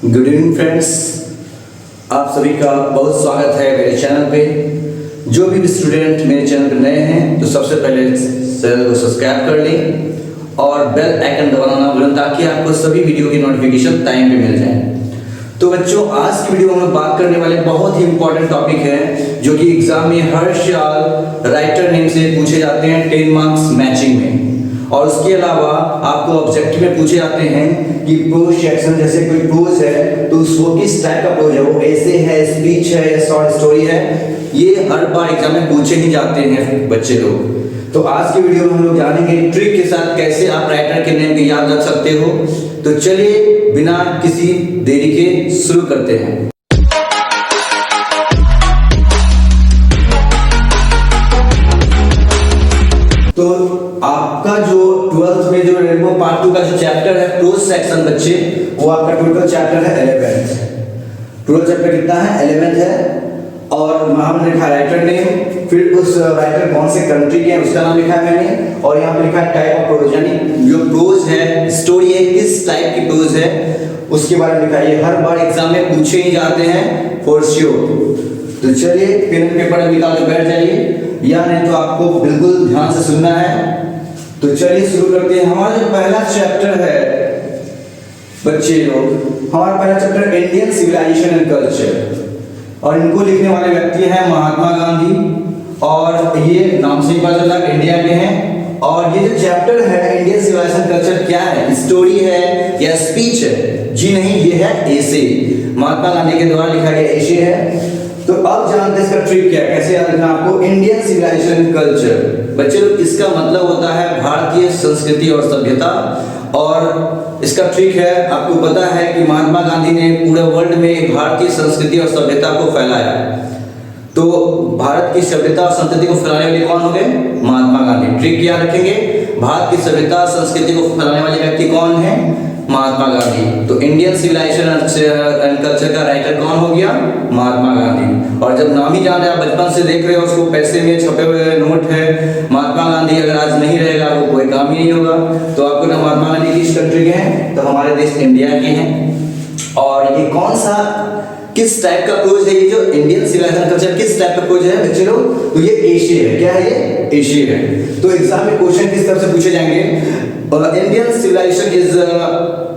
Good evening friends, आप सभी का बहुत स्वागत है मेरे चैनल पे। जो भी स्टूडेंट मेरे चैनल पे नए हैं तो सबसे पहले चैनल को सब्सक्राइब कर लें और बेल आइकन दबाना ना भूलें ताकि आपको सभी वीडियो की नोटिफिकेशन टाइम पे मिल जाए। तो बच्चों, आज की वीडियो में हम बात करने वाले बहुत ही इंपॉर्टेंट टॉपिक है जो कि एग्जाम में हर साल राइटर नेम से पूछे जाते हैं 10 मार्क्स मैचिंग में। और उसके अलावा आपको ऑब्जेक्टिव में पूछे जाते हैं कि प्रोज सेक्शन, जैसे कोई प्रोज है तो उसको किस टाइप का प्रोज है, वो ऐसे है, स्पीच है या शॉर्ट स्टोरी है। ये हर बार एग्जाम में पूछे ही जाते हैं बच्चे लोग। तो आज की वीडियो में हम लोग जानेंगे ट्रिक के साथ कैसे आप राइटर के नेम को याद रख सकते हो। तो चलिए बिना किसी देरी के शुरू करते हैं। तो आपका जो 12th में जो रेनबो पार्ट 2 का जो चैप्टर है प्रोज सेक्शन बच्चे, वो आपका टोटल चैप्टर है 11th। टोटल चैप्टर कितना है? 11th है। और वहां में लिखा राइटर नेम, फिर उस राइटर कौन से कंट्री के हैं उसका नाम लिखा है मैंने, और यहाँ पे लिखा है टाइप ऑफ प्रोज, यानी जो प्रोज है, स्टोरी है, किस टाइप की प्रोज है उसके बारे में लिखा है। ये हर बार एग्जाम में पूछे ही जाते हैं फॉर श्योर। तो चलिए पेन पेपर निकाल के बैठ जाइए, या नहीं तो आपको बिल्कुल ध्यान से सुनना है। तो चलिए शुरू करते हैं। हमारा जो पहला चैप्टर है बच्चे लोग, हमारा पहला chapter Indian civilization and culture, और इनको लिखने वाले व्यक्ति हैं महात्मा गांधी, और ये नाम से ही पता चला इंडिया के हैं। और ये जो चैप्टर है इंडियन सिविलाइजेशन कल्चर क्या है, स्टोरी है या स्पीच है? जी नहीं, ये है एसे, महात्मा गांधी के द्वारा लिखा गया एसे है। तो अब जानते हैं इसका ट्रिक क्या है, कैसे याद रखना आपको। इंडियन सिविलाइजेशन कल्चर बच्चे लोग, इसका मतलब होता है भारतीय संस्कृति और सभ्यता। और इसका ट्रिक है, आपको पता है कि महात्मा गांधी ने पूरे वर्ल्ड में भारतीय संस्कृति और सभ्यता को फैलाया। तो भारत की सभ्यता और संस्कृति को फैलाने वाले कौन हो गए? महात्मा गांधी। ट्रिक याद रखेंगे, भारत की सभ्यता संस्कृति को फैलाने वाले व्यक्ति कौन है? महात्मा गांधी। तो इंडियन सिविलाइजेशन एंड कल्चर का राइटर कौन हो गया? महात्मा गांधी। और जब नाम ही जान रहे, आप बचपन से देख रहे हो उसको, पैसे में छपे हुए नोट है महात्मा गांधी, अगर आज नहीं रहेगा वो कोई काम ही नहीं होगा। तो आपको ना महात्मा गांधी किस कंट्री के हैं? तो हमारे देश इंडिया के हैं। और ये कौन सा, किस टाइप का प्रोज है? ये जो इंडियन सिविलाइजेशन कल्चर किस टाइप का प्रोज है बच्चे लोग? तो ये एशिया है। क्या है ये? एशिया है। तो एग्जाम में क्वेश्चन किस तरह से पूछे जाएंगे? Indian civilization is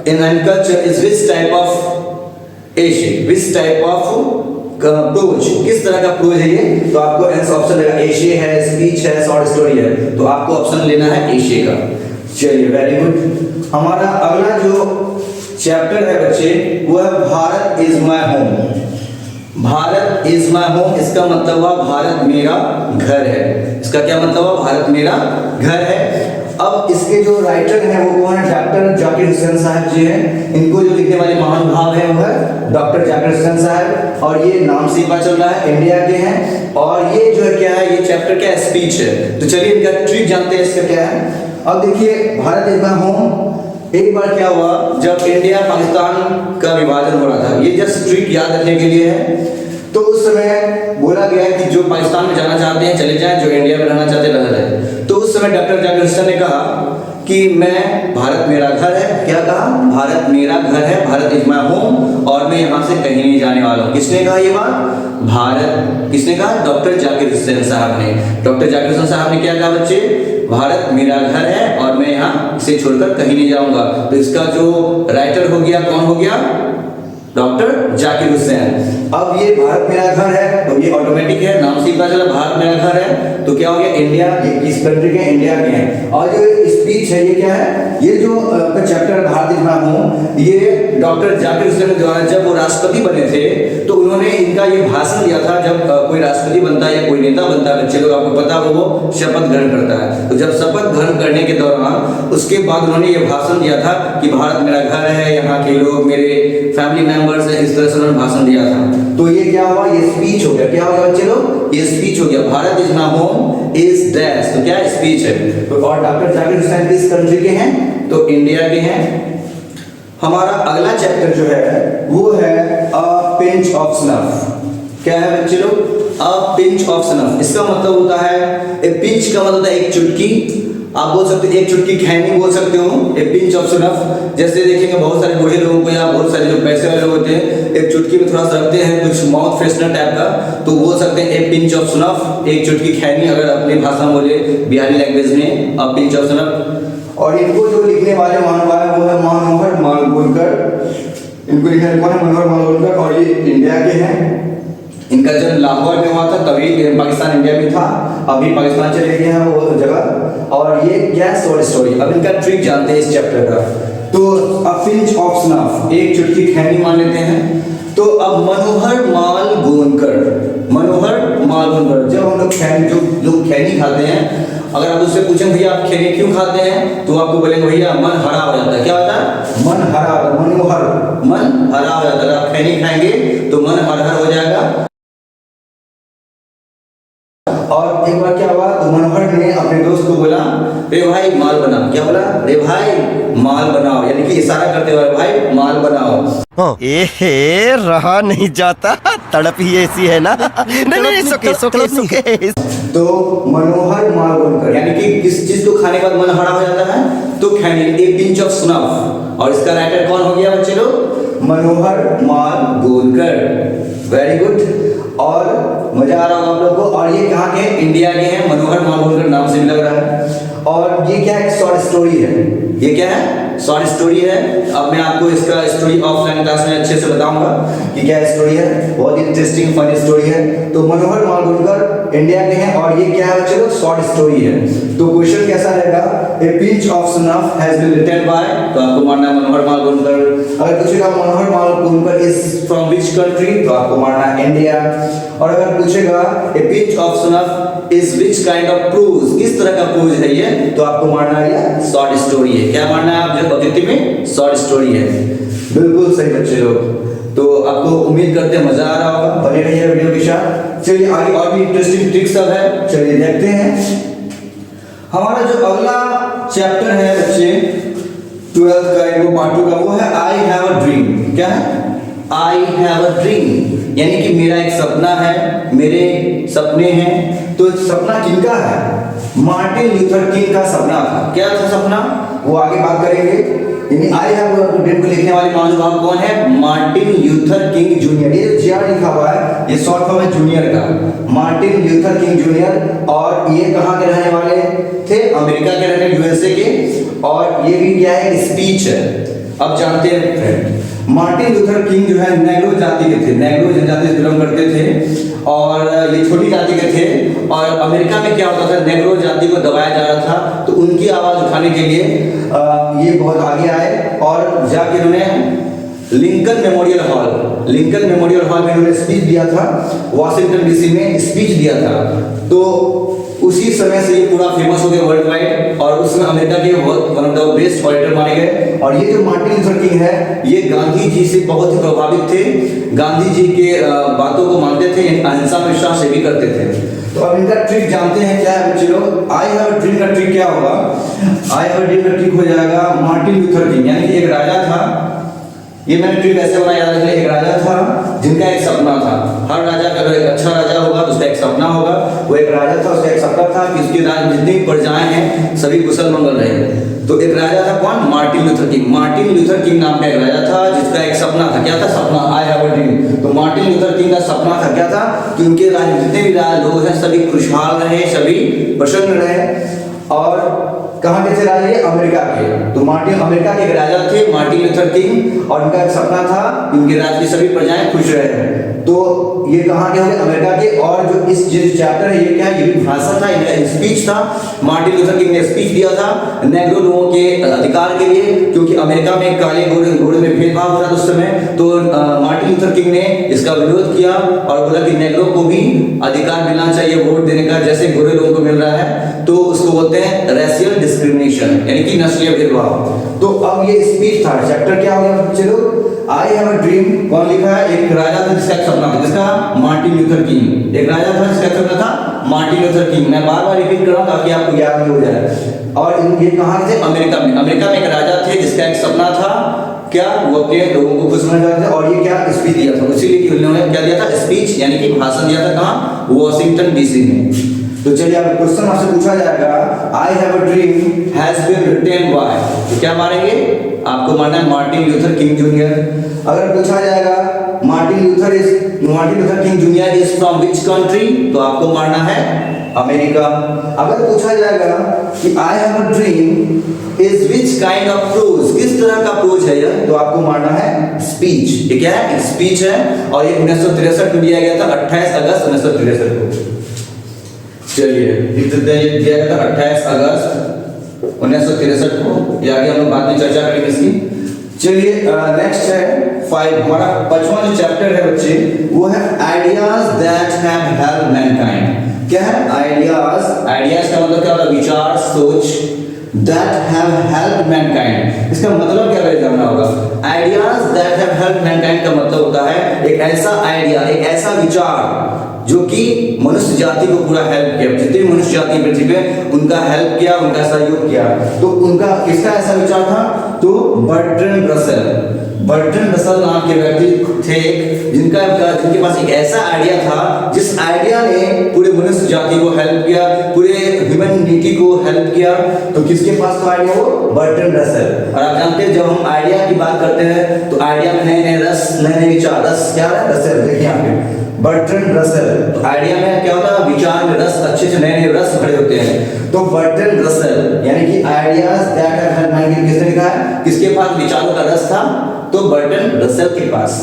in culture is which type of Asian, which type of prose, किस तरह का प्रोज है ये? तो आपको आंसर ऑप्शन रहेगा एशिया है, स्पीच है, शॉर्ट स्टोरी है। तो आपको ऑप्शन लेना है एशिया का। चलिए वेरी गुड। हमारा अगला जो चैप्टर है बच्चे वो है Bharat is my home. Bharat is my home, इसका मतलब हुआ भारत मेरा घर है। इसका क्या मतलब हुआ? भारत मेरा घर है। अब इसके जो राइटर हैं वो कौन है? डॉक्टर जाकिर हुसैन साहब जी हैं। इनको जो लिखने वाले महानुभाव हैं वो है डॉक्टर जाकिर हुसैन साहब, और ये नाम से पता चल रहा है इंडिया के हैं। और ये जो है क्या है, ये चैप्टर क्या है? स्पीच है। तो चलिए इनका ट्रिक जानते हैं, इसका क्या है। अब देखिए, भारत इज माय होम, एक बार क्या हुआ जब इंडिया पाकिस्तान का विभाजन हो रहा था, ये जस्ट ट्रिक याद रखने के लिए है। तो उस समय बोला गया कि जो पाकिस्तान में जाना चाहते हैं चले जाएं, जो इंडिया में रहना चाहते हैं रह जाएं। तो उस समय डॉक्टर जाकिर हुसैन ने कहा कि मैं, भारत मेरा घर है। क्या कहा? भारत मेरा घर है, भारत इज माय होम, और मैं यहाँ से कहीं नहीं जाने वाला हूँ। किसने कहा ये बात? भारत। किसने कहा? डॉक्टर जाकिर हुसैन साहब ने। डॉक्टर जाकिर हुसैन साहब ने क्या कहा बच्चे? भारत मेरा घर है और मैं यहाँ इसे छोड़कर कहीं नहीं जाऊंगा। तो इसका जो राइटर हो गया, कौन हो गया? डॉक्टर जाकिर हुसैन। अब ये भारत मेरा घर है तो ये ऑटोमेटिक है, नाम से पता चला भारत मेरा घर है। तो क्या हो गया? इंडिया, ये किस कंट्री के? इंडिया के हैं। और जो स्पीच है ये क्या है? ये जो chapter Bharat is my home, ये डॉक्टर जाकिर हुसैन के द्वारा जब वो राष्ट्रपति बने थे तो उन्होंने इनका ये भाषण दिया था। जब कोई राष्ट्रपति बनता है या कोई नेता बनता है बच्चे लोग, आपको पता हो, वो शपथ ग्रहण करता है। तो जब शपथ ग्रहण करने के दौरान उसके बाद उन्होंने ये भाषण दिया था कि भारत मेरा घर है, यहाँ के लोग मेरे फैमिली मेंबर्स हैं, इस तरह से उन्होंने भाषण दिया था। तो ये क्या हुआ? ये स्पीच हो गया। क्या हो गया बच्चे लोग? ये स्पीच हो गया। Bharat is my home is dash, तो क्या स्पीच है। तो और डॉक्टर जाकिर हुसैन किस कंट्री के हैं? तो इंडिया के हैं। हमारा अगला चैप्टर जो है वो है अ पिंच ऑफ स्नफ। क्या है बच्चे लोग? A pinch of snuff. इसका मतलब होता है, ए पिंच का मतलब होता है एक चुटकी, आप बोल सकते हो एक चुटकी खैनी बोल सकते हो, ए पिंच ऑफ सनफ। जैसे देखेंगे बहुत सारे बूढ़े लोगों को या बहुत सारे जो पैसे वाले लोग होते हैं एक चुटकी में थोड़ा सा रखते हैं कुछ माउथ फ्रेशनर टाइप का, तो बोल सकते हैं ए पिंच ऑफ सनफ, एक चुटकी खैनी, अगर अपनी भाषा में बोले बिहारी लैंग्वेज में अ पिंच ऑफ सनफ। और इनको जो लिखने वाले मानव है वो है मनोहर मालगुनकर। इनको लिखने वाले कौन है? मनोहर मालगुनकर, और ये इंडिया के हैं। इनका जन्म लाहौर में हुआ था, तभी पाकिस्तान इंडिया में था, अभी पाकिस्तान चले गए हैं वो जगह। और ये क्या है? Short story. अब इनका ट्रिक जानते हैं इस चैप्टर का। तो अ पिंच ऑफ स्नफ, एक चुटकी खैनी मान लेते हैं। तो अब मनोहर मालगुनकर, मनोहर मालगुनकर, जब हम लोग खैनी, जो लोग खैनी खाते हैं, अगर आप उससे पूछें भैया आप खैनी क्यों खाते हैं, तो आपको बोलेंगे भैया मन हरा हो जाता है। क्या होता है? मन हरा, मनोहर, मन हरा हो जाता है। अगर आप खैनी खाएंगे तो मन हरा हो जाएगा। और एक बार क्या हुआ, तो मनोहर ने अपने दोस्त को बोला रे भाई माल बना। क्या बोला? रे भाई माल बनाओ, यानी कि इशारा करते हुए भाई माल बनाओ। ए रहा नहीं जाता, तड़प ही ऐसी है ना। नहीं सुके। तो मनोहर मालगुनकर, यानी कि किस चीज को खाने के बाद मन हरा हो जाता है? तो खैनी, ए पिंच ऑफ स्नफ। और इसका राइटर कौन हो गया बच्चे लोग? मनोहर मालगुनकर। Very good. और मजा आ रहा होगा आप लोग को। और ये कहाँ के हैं? इंडिया के हैं। मनोहर मालगुनकर नाम से भी लग रहा है। और ये क्या है? शॉर्ट स्टोरी है। ये क्या है? शॉर्ट स्टोरी है। अब मैं आपको इसका स्टोरी ऑफलाइन क्लास में अच्छे से बताऊंगा कि क्या स्टोरी है। बहुत इंटरेस्टिंग फनी स्टोरी है। तो मनोहर मालगुनकर इंडिया के हैं और ये क्या है बच्चों? शॉर्ट स्टोरी है। तो क्वेश्चन कैसा रहेगा? A pinch of snuff has been written by, तो आपको मानना है मनोहर मालगुनकर। अगर पूछेगा Manohar Malgonkar is from which country, तो आपको मानना है इंडिया। और अगर पूछेगा a pinch of snuff is which kind of prose, किस तरह का प्रूज है ये, तो आपको मानना है शॉर्ट स्टोरी है। क्या मानना है आप जो ऑब्जेक्टिव में? शॉर्ट स्टोरी है। बिल्कुल सही बच्चे लोग। तो आपको उम्मीद करते हैं मजा आ रहा होगा, बने रहिए वीडियो के साथ। चलिए आगे और भी इंटरेस्टिंग ट्रिक्स सब है, चलिए देखते हैं। हमारा जो अगला चैप्टर है बच्चे 12th का, वो पार्ट 2 का, वो है आई हैव अ ड्रीम। क्या है? आई हैव अ ड्रीम, यानी कि मेरा एक सपना है, मेरे सपने हैं। तो सपना किनका है? मार्टिन लूथर किंग का सपना था। क्या था सपना? वो आगे बात करेंगे। यानी आई हैव अ ड्रीम को लिखने वाले महानुभाव कौन है? Martin Luther king junior. ये जीआर लिखा हुआ है, ये शॉर्ट फॉर्म है जूनियर का, मार्टिन लूथर किंग जूनियर। और ये कहाँ के रहने वाले थे? अमेरिका के रहने, यूएसए के। और ये भी क्या है? स्पीच है। अब जानते हैं मार्टिन लूथर किंग जो है नेग्रो जाति के थे, नेग्रो जनजाति से बिलोंग करते थे। और ये छोटी जाति के थे। और अमेरिका में क्या होता था? नेग्रो जाति को दबाया जा रहा था, तो उनकी आवाज उठाने के लिए ये बहुत आगे आए और जाके उन्होंने Lincoln memorial hall, Lincoln memorial hall में उन्होंने स्पीच दिया था, वॉशिंगटन डीसी में स्पीच दिया था। तो उसी समय से ये पूरा फेमस हो गया वर्ल्ड वाइड, और उसमें अमेरिका के one of the best auditor माने गए। और ये जो मार्टिन लूथर किंग है, ये गांधी जी से बहुत ही प्रभावित थे, गांधी जी के बातों को मानते थे, अहिंसा में विश्वास से भी करते थे। तो अब इनका ट्रिक जानते हैं क्या है बच्चे लोग? आई हैव अ ड्रीम का ट्रिक क्या होगा? आई हैव अ ड्रीम का ट्रिक हो जाएगा मार्टिन लूथर किंग, यानी कि एक राजा था। ये मैंने ट्रिक ऐसे बनाया याद रखिए, एक राजा था जिनका एक सपना था। हर राजा का अगर एक अच्छा राजा होगा तो उसका एक सपना होगा। वो एक राजा था, उसका एक सपना था कि उसके राज्य में जितनी प्रजाएं हैं सभी कुशल मंगल रहे। तो एक राजा था कौन? Martin Luther king. Martin Luther king नाम का एक राजा था जिसका एक सपना था। क्या था सपना? आई हैव अ ड्रीम। तो मार्टिन लूथर किंग का सपना था, क्या था? कि उनके राज्य में जितने भी लोग हैं सभी खुशहाल रहे, सभी प्रसन्न रहे। और कहाँ के थे राजा? अमेरिका के। तो मार्टिन अमेरिका के एक राजा थे मार्टिन लूथर किंग, और उनका एक सपना था कि उनके राज्य की सभी प्रजाएं खुश रहे। तो ये कहाँ के होंगे? अमेरिका के। और जो इस चैप्टर है ये क्या है? ये भी भाषण था, ये स्पीच था। मार्टिन लूथर किंग ने स्पीच दिया था नेग्रो लोगों के अधिकार के लिए, क्योंकि अमेरिका में काले गोरे में भेदभाव हो रहा था उस समय। तो मार्टिन लूथर किंग ने इसका विरोध किया और बोला कि नेग्रो को भी अधिकार मिलना चाहिए वोट देने का, जैसे गोरे लोगों को मिल रहा है। तो उसको बोलते हैं रेशियल डिस्क्रिमिनेशन, यानी कि नस्लीय भेदभाव। तो अब ये स्पीच था। चैप्टर क्या हो गया बच्चे लोग? आई हैव अ ड्रीम कौन लिखा है? एक राजा था जिसका एक सपना था, जिसका मार्टिन लूथर किंग। एक राजा था जिसका सपना था मार्टिन लूथर किंग। मैं बार बार रिपीट कर रहा हूं ताकि आपको याद नहीं हो जाए। और ये कहाँ थे? अमेरिका में। अमेरिका में एक राजा थे जिसका एक सपना था, क्या? वो अपने लोगों को खुश करना चाहते थे। और ये क्या? स्पीच दिया था। इसीलिए उन्होंने क्या दिया था? स्पीच, यानी कि भाषण दिया था। कहाँ? वॉशिंगटन डीसी में। तो चलिए अब क्वेश्चन आपसे पूछा जाएगा I have a dream has been written by, तो क्या मारेंगे? आपको मारना है मार्टिन लूथर किंग जूनियर। अगर पूछा जाएगा Martin Luther king junior is from which country, तो आपको मारना है अमेरिका। अगर पूछा जाएगा कि आई have a dream is which kind of pros, किस तरह का प्रोज है यह, तो आपको मारना है स्पीच। ये क्या है? एक स्पीच है और ये 1963 में दिया गया था, 28 अगस्त 1963 को। चलिए लिख देते हैं, ये दिया गया था 28 अगस्त 1963 को। ये आगे हम लोग बाद में चर्चा करेंगे इसकी। चलिए नेक्स्ट है 5, हमारा 5वां जो चैप्टर है बच्चे वो है ideas that have helped Mankind. क्या है? आइडियाज। आइडियाज का मतलब क्या होता है? विचार, सोच। दैट हैव हेल्प्ड मैनकाइंड, इसका मतलब क्या है जानना होगा। Ideas that have helped Mankind का मतलब होता है एक ऐसा आइडिया, एक ऐसा विचार जो कि मनुष्य जाति को पूरा हेल्प किया। जितनी मनुष्य जाति पृथ्वी पे उनका हेल्प किया, उनका सहयोग किया। तो उनका किसका ऐसा विचार था? तो बर्ट्रैंड रसल नाम के व्यक्ति थे जिनके पास एक ऐसा आइडिया था जिस आइडिया ने पूरे मनुष्य जाति को हेल्प किया, पूरे ह्यूमैनिटी को हेल्प किया। तो किसके पास था आइडिया? वो बर्ट्रैंड रसल। और आप जानते हैं जब हम आइडिया की बात करते हैं तो आइडिया में नए नए रस, नए नए विचार, रस क्या है? रसल। देखिए यहाँ पे बर्ट्रैंड रसल। तो आइडिया में क्या होता है? विचार में रस, अच्छे से नए नए रस भरे होते हैं। तो बर्ट्रैंड रसल यानी कि ideas that have helped Mankind किसने लिखा है? किसके पास विचारों का रस था? तो बर्ट्रैंड रसल के पास।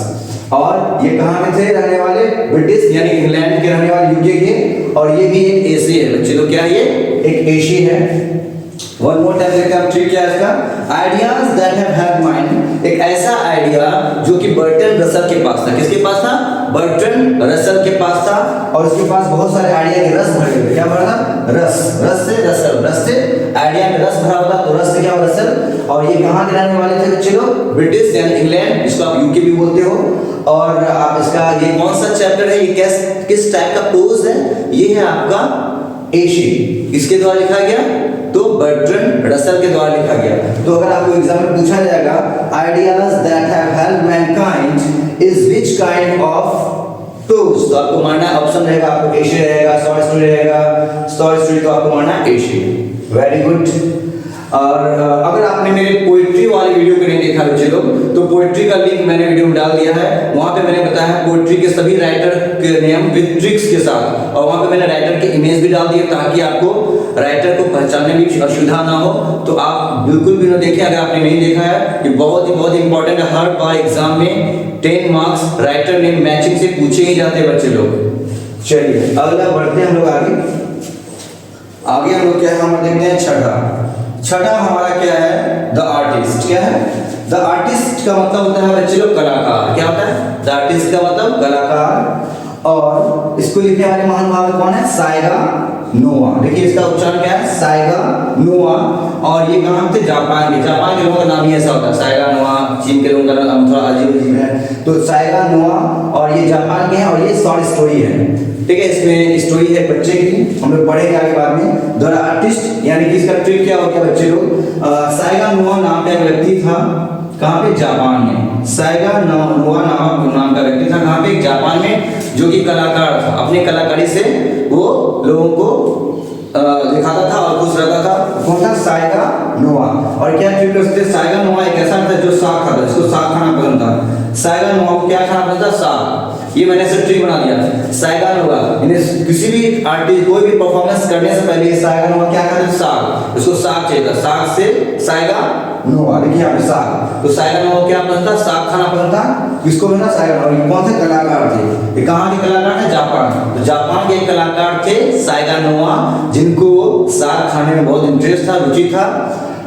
और ये कहां में थे रहने वाले? ब्रिटिश यानी इंग्लैंड के रहने वाले, यूके के। और ये भी एक एसी है बच्चे। तो क्या ये एक एसी है। वन मोर टाइम देखते हैं ट्रिक क्या है इसका। Ideas that have helped mind, एक ऐसा आइडिया जो कि बर्ट्रैंड रसल के पास था। किसके पास था? बर्ट्रैंड रसल के पास था। और उसके पास बहुत सारे आइडिया के रस भरे हुए। क्या भरा था? रस। रस से रसल, रस से आइडिया में रस भरा होता तो रस से क्या? रसल। और ये कहां के रहने वाले थे बच्चे लोग? ब्रिटिश यानी इंग्लैंड, जिसको आप यूके भी बोलते हो। और आप इसका ये कौन सा चैप्टर है? ये किस टाइप का प्रोज है? ये है आपका एशी। किसके द्वारा लिखा गया? तो बर्ट्रैंड रसल के द्वारा लिखा गया। तो अगर आपको एग्जाम में पूछा जाएगा ideas that have helped Mankind is which kind of pros, तो आपको मानना है ऑप्शन रहेगा आपको एशी रहेगा, शॉर्ट स्टोरी रहेगा। शॉर्ट स्टोरी तो आपको मानना है एशी। Very good. और अगर आपने मेरे पोएट्री वाली वीडियो को नहीं देखा बच्चे लोग, तो पोएट्री का लिंक मैंने वीडियो में डाल दिया है। वहां पे मैंने बताया पोएट्री के सभी राइटर के नेम विद ट्रिक्स के साथ। और वहां पे मैंने राइटर के इमेज भी डाल दिए ताकि आपको राइटर को पहचानने में असुविधा ना हो। तो आप बिल्कुल भी ना देखें अगर आपने नहीं देखा है। ये बहुत ही इंपॉर्टेंट है। हर बार एग्जाम में 10 मार्क्स राइटर नेम मैचिंग से पूछे ही जाते हैं बच्चे लोग। चलिए अगला बढ़ते हैं हम लोग आगे हम लोग क्या है? हम देखते हैं छठा हमारा क्या है? The artist. क्या है? द आर्टिस्ट का मतलब होता है बच्चे लोग कलाकार। क्या होता है? द आर्टिस्ट का मतलब कलाकार। और इसको लिखने वाले महान भाव कौन है? साइगा नोवा। देखिए इसका उच्चारण क्या है? साइगा नोवा। और ये कहां थे? जापान के लोगों का नाम ही ऐसा होता है, साइगा नोवा। चीन के लोगों का नाम थोड़ा अजीब है। तो साइगा नोवा और ये जापान के हैं। और ये शॉर्ट स्टोरी है। ठीक है, इसमें स्टोरी है बच्चे की, हम लोग पढ़ेंगे आगे बाद में। द आर्टिस्ट यानी कि इसका ट्रिक क्या होता है बच्चे लोग? साइगा नोवा नाम का एक व्यक्ति था। कहां पे? जापान में। साइगा नोवा नाम का व्यक्ति था। कहां पे? जापान में। जो कि कलाकार था, अपनी कलाकारी से वो लोगों को दिखाता था और खुश रहता था। कौन था? साइगा नोवा। और क्या ट्रिक करते? साइगा नोवा एक ऐसा था जो साग खाता, जिसको साग खाना पसंद था। साइगा नोवा को क्या खाना पसंद था? साग। ये मैंने ऐसे ट्रिक बना दिया। साइगा नोवा किसी भी आर्टिस्ट कोई भी परफॉर्मेंस करने से पहले साइगा नोवा क्या करता? साग। इसको साग चाहिए था। साग से साइगा नोवा। देखिए यहाँ पे साग। तो साइगा नोवा क्या पसंद था? साग खाना पसंद था। किसको पसंद था? साइगा नोवा। कौन से कलाकार थे? ये कहाँ के कलाकार थे? जापान। तो जापान के कलाकार थे साइगा नोवा, जिनको साग खाने में बहुत इंटरेस्ट था, रुचि था।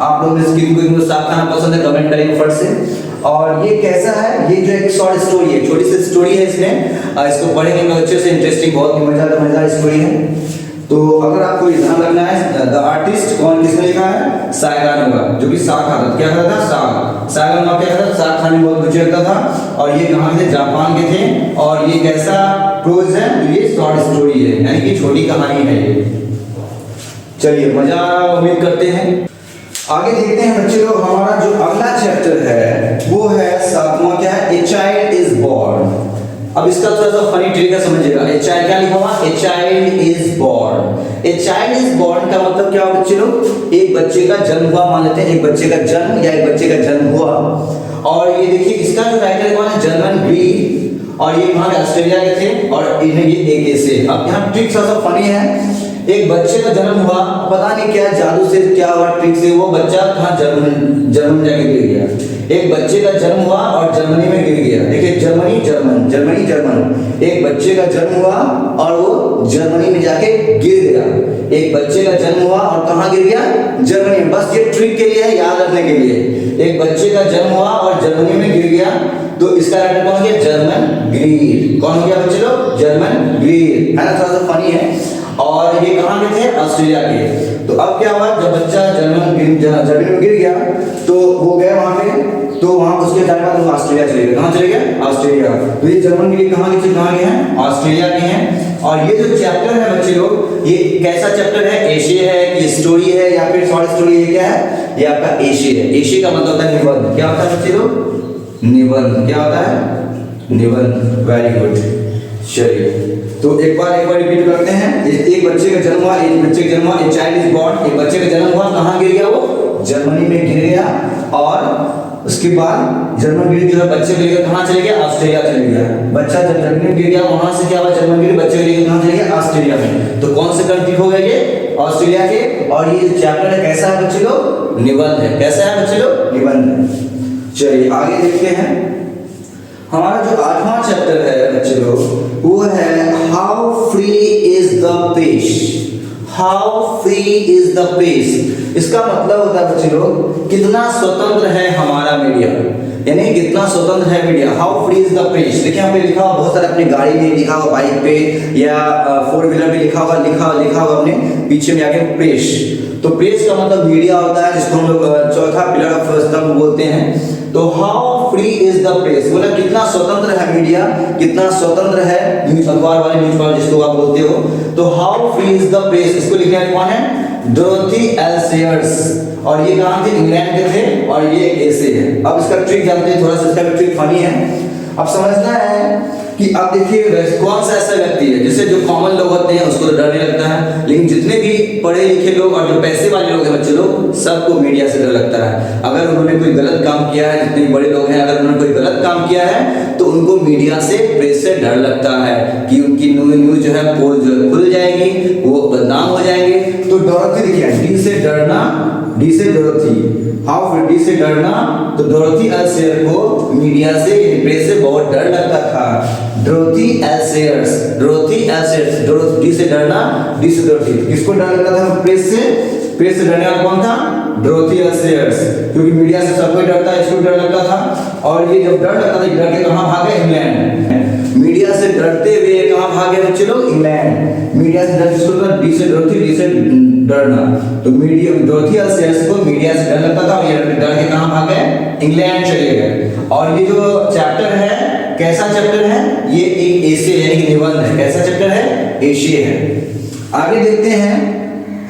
आप लोग इनको साग खाना पसंद है कमेंट करेंगे फट से। और ये कैसा है? ये जो एक शॉर्ट स्टोरी है, छोटी सी स्टोरी है इसमें। इसको पढ़ेंगे मैं अच्छे से, इंटरेस्टिंग, बहुत ही मजेदार स्टोरी है। तो अगर आपको ध्यान रखना है द आर्टिस्ट कौन किसने लिखा है? साइगा नोवा, जो कि साग खाता था। क्या खाता था? साग। साइगा नोवा क्या खाता था? साग खाने में बहुत रुचि रखता था। और ये कहाँ के थे? जापान के थे। और ये कैसा प्रोज है? तो ये शॉर्ट स्टोरी है, यानी कि छोटी कहानी है ये। चलिए मजा उम्मीद करते हैं। आगे देखते हैं बच्चे लोग। हमारा जो अगला चैप्टर है वो है 7वां। क्या है? A child is born. अब इसका थोड़ा सा फनी तरीका समझिएगा। ए चाइल्ड क्या लिखा हुआ, ए child is born. A child is born का मतलब क्या हुआ बच्चे लोग, एक बच्चे का जन्म हुआ, मान लेते हैं एक बच्चे का जन्म या एक बच्चे का जन्म हुआ। और ये देखिए इसका जो राइटर कौन है, जर्मन ग्रीक, और ये वहां के ऑस्ट्रेलिया के थे, और इन्हें ये एक ऐसे। अब यहाँ ट्रिक थोड़ा सा फनी है, एक बच्चे का जन्म हुआ, पता नहीं क्या जादू से क्या हुआ ट्रिक से वो बच्चा कहाँ जर्मन जाके गिर गया। एक बच्चे का जन्म हुआ और जर्मनी में गिर गया। देखिए जर्मनी जर्मन, जर्मनी जर्मन, एक बच्चे का जन्म हुआ और वो जर्मनी में जाके गिर गया। एक बच्चे का जन्म हुआ और कहाँ गिर गया, जर्मनी में। बस ये ट्रिक के लिए है, याद रखने के लिए। एक बच्चे का जन्म हुआ और जर्मनी में गिर गया, तो इसका राइटर कौन हो गया, जर्मन ग्रीक। कौन हो गया बच्चे लोग, जर्मन ग्रीक, है ना, थोड़ा सा फनी है। और ये कहाँ के थे, ऑस्ट्रेलिया के। तो अब क्या हुआ, जब बच्चा जर्मनी में गिर गया तो वो गए वहां पे, तो वहां उसके जाने बाद वो ऑस्ट्रेलिया चले गए। कहाँ चले गए, ऑस्ट्रेलिया। तो ये जर्मन ग्रीक कहाँ के हैं, ऑस्ट्रेलिया के हैं। और ये जो चैप्टर है बच्चे लोग, ये कैसा चैप्टर है, एशिया है कि स्टोरी है या फिर शॉर्ट स्टोरी है, क्या है, ये आपका एशिया है। एशिया का मतलब होता है निबंध। क्या होता है बच्चे लोग, निबंध। क्या होता है, निबंध। Very good. चलिए तो एक बार रिपीट करते हैं। एक बच्चे का जन्म हुआ, एक बच्चे का जन्म हुआ, एक चाइल्ड इज बॉर्न। एक बच्चे का जन्म हुआ, कहाँ गिर गया, वो जर्मनी में गिर गया। और उसके बाद जर्मन गिर जो है बच्चे को लेकर कहाँ चले गया, ऑस्ट्रेलिया चले गया। बच्चा जब जर्मनी में गिर गया, वहां से क्या हुआ, जर्मन गिर, बच्चे को लेकर कहाँ चले गया, ऑस्ट्रेलिया में। तो कौन से कंट्री हो गए ये, ऑस्ट्रेलिया के। और ये चैप्टर है कैसा है बच्चे लोग, निबंध है। कैसा है बच्चे लोग, निबंध। चलिए आगे देखते हैं। हमारा जो 8वां चैप्टर है बच्चे लोग, वो है how free is the press. How free is the press, इसका मतलब होता है बच्चे लोग कितना स्वतंत्र है हमारा मीडिया, यानी कितना स्वतंत्र है media. How free is the press, देखिए यहाँ पे लिखा हुआ बहुत सारे, अपनी गाड़ी में लिखा हुआ, बाइक पे या 4 व्हीलर पे लिखा हुआ अपने पीछे में आगे प्रेस। तो प्रेस का मतलब मीडिया होता है, जिसको हम लोग चौथा पिलर ऑफ स्तंभ बोलते हैं। तो how free is the press, मतलब कितना स्वतंत्र है मीडिया, कितना स्वतंत्र है न्यूज अखबार वाले, न्यूज पेपर जिसको आप बोलते हो। तो how free is the press, इसको लिखने वाले कौन है, डोरोथी एल सेयर्स। और ये कहाँ थे, इंग्लैंड के थे, और ये ऐसे है। अब इसका ट्रिक जानते हैं, थोड़ा सा इसका ट्रिक फनी है। अब समझना है कि अब देखिए कौन सा ऐसा व्यक्ति है, जैसे जो कॉमन लोग होते हैं उसको तो डर नहीं लगता है, लेकिन जितने भी पढ़े लिखे लोग और जो पैसे वाले लोग हैं बच्चे लोग, सबको मीडिया से डर लगता है। अगर उन्होंने कोई गलत काम किया है, जितने बड़े लोग हैं, अगर उन्होंने कोई गलत काम किया है तो उनको मीडिया से, प्रेस से डर लगता है कि उनकी न्यूज जो है पोल जो है खुल जाएगी, वो बदनाम हो जाएंगे। तो डोरोथी देखिए, डी से डरना, डी से डोरोथी, हाउ फ्री, डी से डरना। तो डोरोथी एल सेयर को मीडिया से, प्रेस से बहुत डर लगता था। Dorothy L shares, Dorothy L shares, Dorothy, D से डरना, डी से डोरोथी। किसको डर लगता था, प्रेस से। प्रेस से डरने वाला कौन था, डोरोथी एल सेयर्स, क्योंकि मीडिया से सब कोई डरता है, इसको डर लगता था। और ये जब डर लगता था, डर के कहाँ भागे, इंग्लैंड। मीडिया से डरते हुए कहाँ भागे बच्चे लोग, इंग्लैंड। मीडिया से डर, किसको डर, डी से डोरोथी, डी से डरना। तो मीडिया, डोरोथी एल सेयर्स को मीडिया से डर लगता था, और ये डर के कहाँ भागे, इंग्लैंड चले गए। और ये जो चैप्टर है, कैसा चैप्टर है, ये एक एशिया यानी कि निबंध है। कैसा चैप्टर है, एशिया है। आगे देखते हैं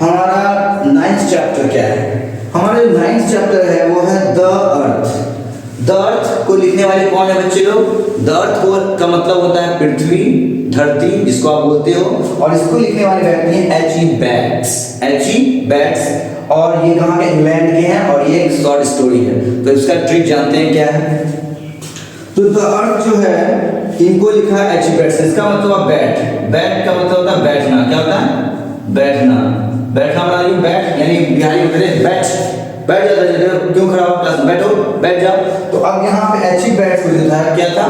हमारा 9th चैप्टर क्या है। हमारा जो 9th चैप्टर है वो है द अर्थ। द अर्थ को लिखने वाले कौन है बच्चे लोग, द अर्थ को का मतलब होता है पृथ्वी, धरती जिसको आप बोलते हो। और इसको लिखने वाले व्यक्ति हैं एच.ई. बैट्स, एच.ई. बैट्स। और ये कहाँ के, इंग्लैंड के हैं, और ये एक शॉर्ट स्टोरी है। तो इसका ट्रिक जानते हैं क्या है। तो द अर्थ जो है, इनको लिखा है एच.ई. बैट्स। इसका मतलब बैट, बैट का मतलब होता है बैठना। क्या होता है, बैठना। बैठना मतलब बैठ, यानी बिहारी बोलते हैं बैठ, बैठ जाओ, क्यों खड़ा हो क्लास, बैठो, बैठ जाओ। तो अब यहाँ पे एच.ई. बैट्स को देता है, क्या था,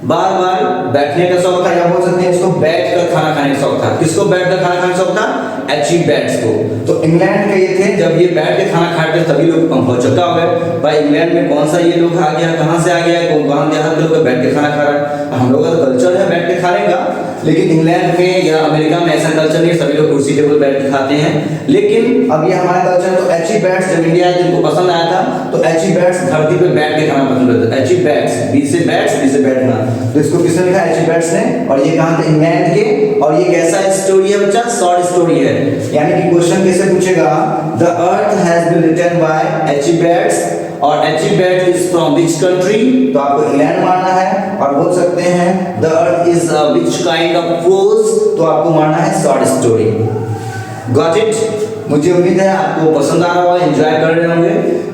बार बार बैठने का शौक था, या बोल सकते हैं इसको बैठ कर खाना खाने का शौक था। किसको बैठ कर खाना खाने का शौक था, एच.ई. बैट्स को। तो इंग्लैंड के ये थे, जब ये बैठ के खाना खाते सभी लोग चौका हो गए, भाई इंग्लैंड में कौन सा ये लोग आ गया, कहाँ से आ गया, कौन देहात के लोग बैठ के खाना खा रहा है। हम लोग का तो कल्चर है बैठ के खाने का, लेकिन इंग्लैंड में या अमेरिका में ऐसा कल्चर नहीं, सभी लोग कुर्सी टेबल बैठ के खाते हैं। लेकिन अब ये हमारा कल्चर। तो एच.ई. बैट्स जब इंडिया आए, जिनको पसंद आया था, तो एच.ई. बैट्स धरती पे बैठ के खाना पसंद करते थे। एच.ई. बैट्स, बी से बैट्स, बी से बैठना। तो इसको किसने लिखा, एच.ई. बैट्स ने। और ये कहाँ थे, इंग्लैंड के। और ये कैसा स्टोरी है बच्चा, शॉर्ट स्टोरी है। यानी कि क्वेश्चन कैसे पूछेगा, the earth has been written by H E. Bates, और H E. Bates is from which country, तो आपको इंग्लैंड मानना है। और बोल सकते सकते हैं the earth is which kind of pros, तो आपको मानना है शॉर्ट स्टोरी। Got it? मुझे उम्मीद है आपको पसंद आ रहा होगा, एंजॉय कर रहे होंगे।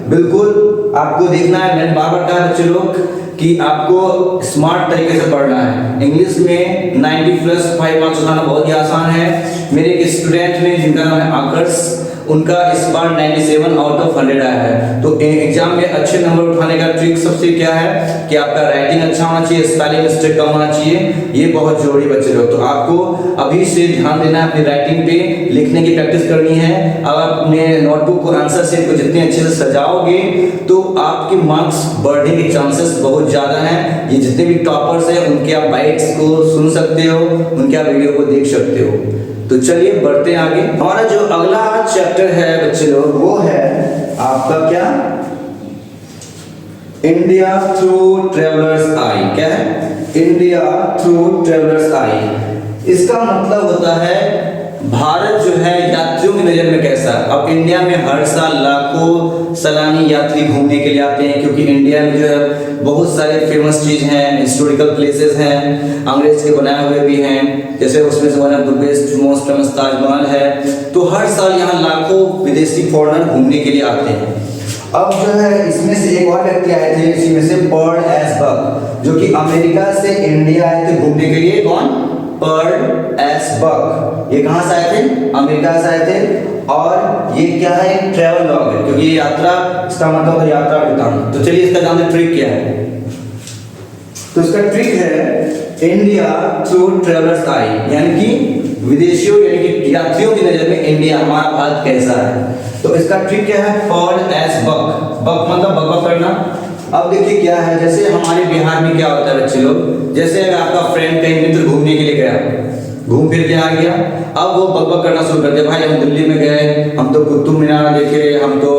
बिल्कुल आपको देखना है, मैंने बार बार कहा बच्चे लोग कि आपको स्मार्ट तरीके से पढ़ना है। इंग्लिश में 90+5 मार्क्स उठाना बहुत ही आसान है। मेरे एक स्टूडेंट ने जिनका नाम है आकर्ष, उनका इस बार 97 आउट ऑफ 100 आया है। तो एग्जाम में अच्छे नंबर उठाने का ट्रिक सबसे क्या है कि आपका राइटिंग अच्छा होना चाहिए, स्पेलिंग मिस्टेक कम होना चाहिए, ये बहुत जरूरी बच्चे लोग। तो आपको अभी से ध्यान देना है अपनी राइटिंग पे, लिखने की प्रैक्टिस करनी है। अगर अपने नोटबुक को आंसर सेट को जितने अच्छे से सजाओगे तो आपके मार्क्स बढ़ने के चांसेस बहुत ज़्यादा हैं। ये जितने भी टॉपर्स हैं उनके आप बाइट्स को सुन सकते हो, उनके आप वीडियो को देख सकते हो। तो चलिए बढ़ते हैं आगे। हमारा जो अगला चैप्टर है बच्चे लोग वो है आपका क्या, इंडिया थ्रू ट्रेवलर्स आई। क्या है? इंडिया थ्रू ट्रेवलर्स आई। इसका मतलब होता है भारत जो है यात्रियों की नजर में कैसा। अब इंडिया में हर साल लाखों सैलानी यात्री घूमने के लिए आते हैं, क्योंकि इंडिया में जो है बहुत सारे फेमस चीज हैं, हिस्टोरिकल प्लेसेस हैं, अंग्रेज के बनाए हुए भी हैं। जैसे उसमें से one of the best most famous Taj Mahal है। तो हर साल यहाँ लाखों विदेशी फॉरेनर घूमने के लिए आते हैं। अब जो है इसमें से एक और व्यक्ति आए थे, इसी में से पर्ल एसबर्ग, जो कि अमेरिका से इंडिया आए थे घूमने के लिए। कौन? पर्ल एसबर्ग। ये कहाँ से आए थे? अमेरिका से आए थे। और ये क्या है? ट्रैवल लॉग है, क्योंकि ये यात्रा, इसका मतलब है यात्रा वृत्तांत। तो चलिए इसका जानते ट्रिक क्या है। तो इसका ट्रिक है इंडिया थ्रू ट्रेवलर्स आई, यानी कि विदेशियों यानी कि यात्रियों की नजर में इंडिया, हमारा भारत कैसा है। तो इसका ट्रिक क्या है? पर्ल एसबर्ग। बक मतलब बकबक करना। अब देखिए क्या है, जैसे हमारे बिहार में क्या होता है बच्चे लोग, जैसे अगर आपका फ्रेंड कहीं मित्र घूमने के लिए गया, घूम फिर के आ गया, अब वो बकबक करना शुरू कर दिया, भाई हम दिल्ली में गए, हम तो कुतुब मीनार देखे, हम तो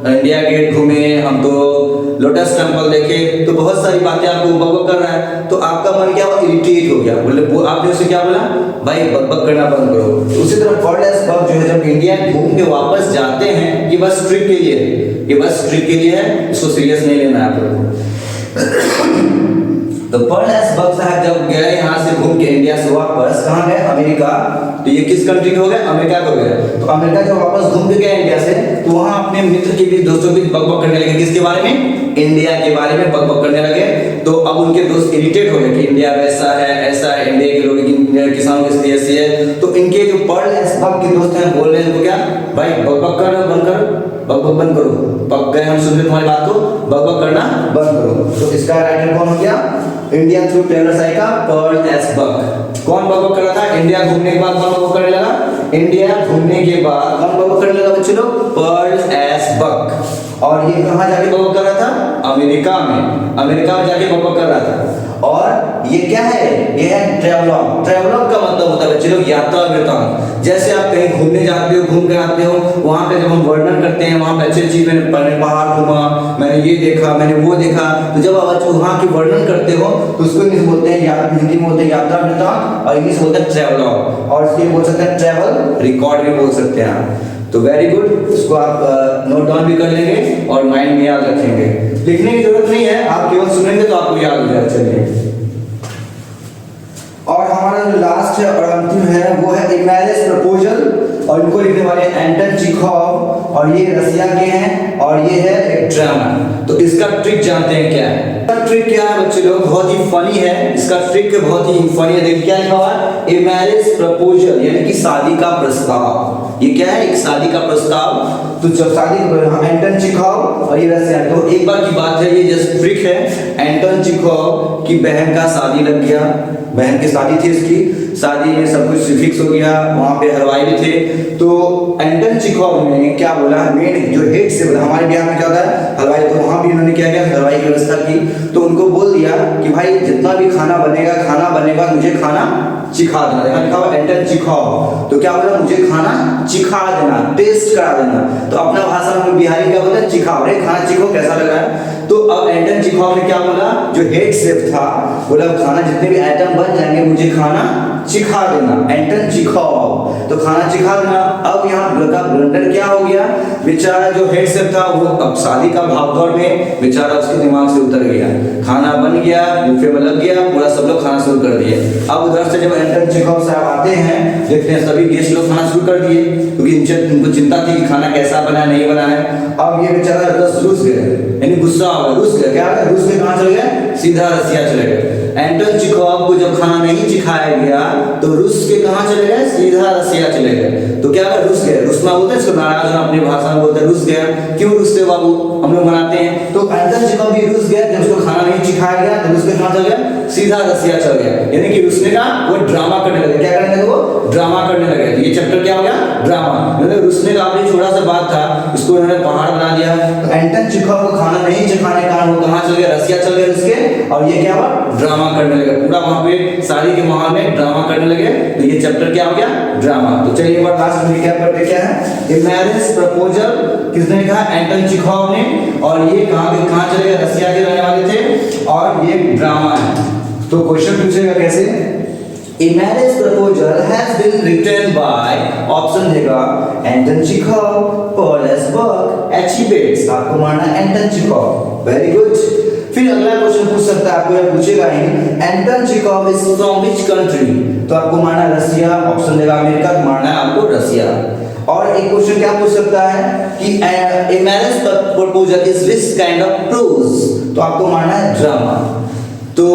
इंडिया गेट घूमे, हम तो लोटस टेम्पल देखे। तो बहुत सारी बातें आपको बकबक कर रहा है, तो आपका मन क्या हुआ? इरिटेट हो गया। बोले आपने उसे क्या बोला? भाई बकबक करना बंद करो। तो उसी तरह पर्ल एसबर्ग जो है जब इंडिया घूम के वापस जाते हैं, ये बस ट्रिक के लिए है, ये बस ट्रिक के लिए है, इसको सीरियस नहीं लेना है आप लोगों को। तो पर्ल एसबर्ग साहब जब गए यहाँ से घूम के इंडिया से वापस, कहाँ गए? अमेरिका। तो ये किस कंट्री को गए? अमेरिका को गए। तो अमेरिका जब वापस घूम के गए इंडिया से, तो वहाँ अपने मित्र के भी दोस्तों भी बकबक करने लगे। किसके बारे में? इंडिया के बारे में बकबक करने लगे। तो अब उनके दोस्त इरिटेट हो गए कि इंडिया वैसा है, ऐसा है, इंडिया के लोग, इंडिया किसानों की स्थिति ऐसी है। तो इनके जो पर्ल एसबर्ग के दोस्त हैं बोल रहे हैं इनको क्या? भाई बकबक करना बंद करो, बकबक बंद करो, पक गए हम, सुन रहे तुम्हारी बात को, बकबक करना बंद करो। तो इसका राइटर कौन हो गया? इंडिया थ्रू ट्रेवलर्स आई का पर्ल एसबर्ग। कौन बकबक कर रहा था? इंडिया घूमने के बाद कौन बकबक करने लगा? इंडिया घूमने के बाद कौन बकबक करने लगा बच्चे लोग? पर्ल एसबर्ग। और ये कहाँ जाके बकबक कर रहा था? अमेरिका में। अमेरिका में जाके बकबक कर रहा था। और ये क्या है? ये है ट्रैवलॉग। ट्रैवलॉग का मतलब होता है बच्चे लोग यात्रा वृत्तांत। जैसे आप कहीं घूमने जाते हो, घूम कर आते हो, वहाँ पे जब हम वर्णन करते हैं, वहाँ पे अच्छी चीज, मैंने पहाड़ घूमा, मैंने ये देखा, मैंने वो देखा, तो जब आप वहाँ की वर्णन करते हो तो उसको इंग्लिश बोलते हैं, हिंदी में बोलते हैं यात्रा वृत्तांत, और इंग्लिश बोलते हैं ट्रैवलॉग, और इसलिए बोल सकते हैं ट्रैवल रिकॉर्ड भी बोल सकते हैं आप। तो वेरी गुड, इसको आप नोट डाउन भी कर लेंगे और माइंड में याद रखेंगे। लिखने की जरूरत नहीं है, आप केवल सुनेंगे तो आपको याद हो जाएगा। चलिए, और हमारा जो लास्ट है और अंतिम है वो है ए मैरिज प्रपोजल, और इनको लिखने वाले एंटन चेखोव, और ये रसिया के हैं, और ये है एक ड्रामा। तो इसका ट्रिक जानते हैं क्या है? इसका ट्रिक क्या है बच्चे लोग? बहुत ही फनी है। इसका ट्रिक बहुत ही फनी है। देखिए क्या लिखा हुआ है? ए मैरिज प्रपोजल, यानी कि शादी का प्रस्ताव। ये क्या है? एक शादी का प्रस्ताव। तो जब शादी एंटन चेखोव और ये रसिया, तो एक बार की बात है, ये जस्ट ट्रिक है। एंटन चेखोव की बहन का शादी लग गया, बहन की शादी थी, इसकी शादी में सब कुछ फिक्स हो गया, वहाँ पे हलवाई भी थे। तो एंटन चेखोव ने क्या बोला? मेन जो हेड से बोला, हमारे बिहार में क्या होता है? हलवाई। तो वहाँ भी उन्होंने क्या किया? हलवाई की व्यवस्था की। तो उनको बोल दिया कि भाई जितना भी खाना बनेगा मुझे खाना चिखा देना। यहाँ लिखा हुआ एंटन चेखोव। तो क्या बोला? मुझे खाना चिखा देना, टेस्ट करा देना। तो अपना भाषा में बिहारी क्या बोलते हैं? चिखाओ रे, खाना चिखो कैसा लग रहा है। तो अब एंटन चेखोव ने क्या बोला, जो हेड शेफ था, बोला खाना जितने भी आइटम बन जाएंगे मुझे खाना चिखा देना, एंटन चेखोव, तो खाना चिखा देना। अब यहाँ का ब्लंडर क्या हो गया, बेचारा जो हेड शेफ था वो अब शादी का भागदौड़ में बेचारा उसके दिमाग से उतर गया, खाना बन गया, बुफे में लग गया, पूरा सब लोग खाना शुरू कर दिए। अब उधर से जब एंटन चेखोव साहब आते हैं, देखते हैं सभी गेस्ट लोग खाना शुरू कर दिए, क्योंकि उनको चिंता थी कि खाना कैसा बना है नहीं बना है। अब ये बेचारा बस रूस गया, यानी गुस्सा हो गया, रूस गया, क्या रूस के कहाँ चले गए, सीधा रसिया चले गए। एंटन चेखोव को जब खाना नहीं चिखाया गया तो रूस के कहाँ चले गए, सीधा रसिया चले गए। तो क्या कर रूस गए, रूस में बोलते हैं इसको, नाराज होना अपनी भाषा में बोलते हैं रूस गया। क्यों रूस गए बाबू, हम लोग मनाते हैं। तो एंटन चेखोव भी रूस गया, जब उसको खाना नहीं चिखाया गया तो रूस के कहाँ चल गया, सीधा रसिया चल गया। यानी कि रूस ने कहा वो ड्रामा करने लगे, क्या करने लगे, वो ड्रामा करने लगे। तो ये चैप्टर क्या हो गया, ड्रामा। मतलब रूस ने कहा छोटा सा बात था उसको उन्होंने पहाड़ बना दिया। तो एंटन चेखोव को खाना नहीं चिखाने का वो कहाँ चल गया, रसिया चल गए उसके, और ये क्या हुआ, ड्रामा करने लगे, पूरा वहां पे शादी के माहौल में ड्रामा करने लगे। तो ये चैप्टर क्या हो गया, ड्रामा। तो चलिए एक बार लास्ट में क्या पढ़ते क्या है, ये मैरिज प्रपोजल किसने लिखा, एंटन चेखोव ने, और ये कहाँ चले गए, रसिया के रहने वाले थे, और ये ड्रामा है। तो क्वेश्चन पूछेगा कैसे, A marriage proposal has been written by option देगा एंटन चेखोव, पॉल एसबर्ग, एच.ई. बेट्स, आपको मानना एंटन चेखोव, वेरी गुड। फिर अगला क्वेश्चन पूछ सकता है, आपको यह पूछेगा ही Anton Chekhov is from which country, तो आपको मानना रसिया, ऑप्शन देगा अमेरिका, मानना है आपको रसिया। और एक क्वेश्चन क्या पूछ सकता है कि a marriage proposal is which kind of pros, तो आपको मानना है ड्रामा। तो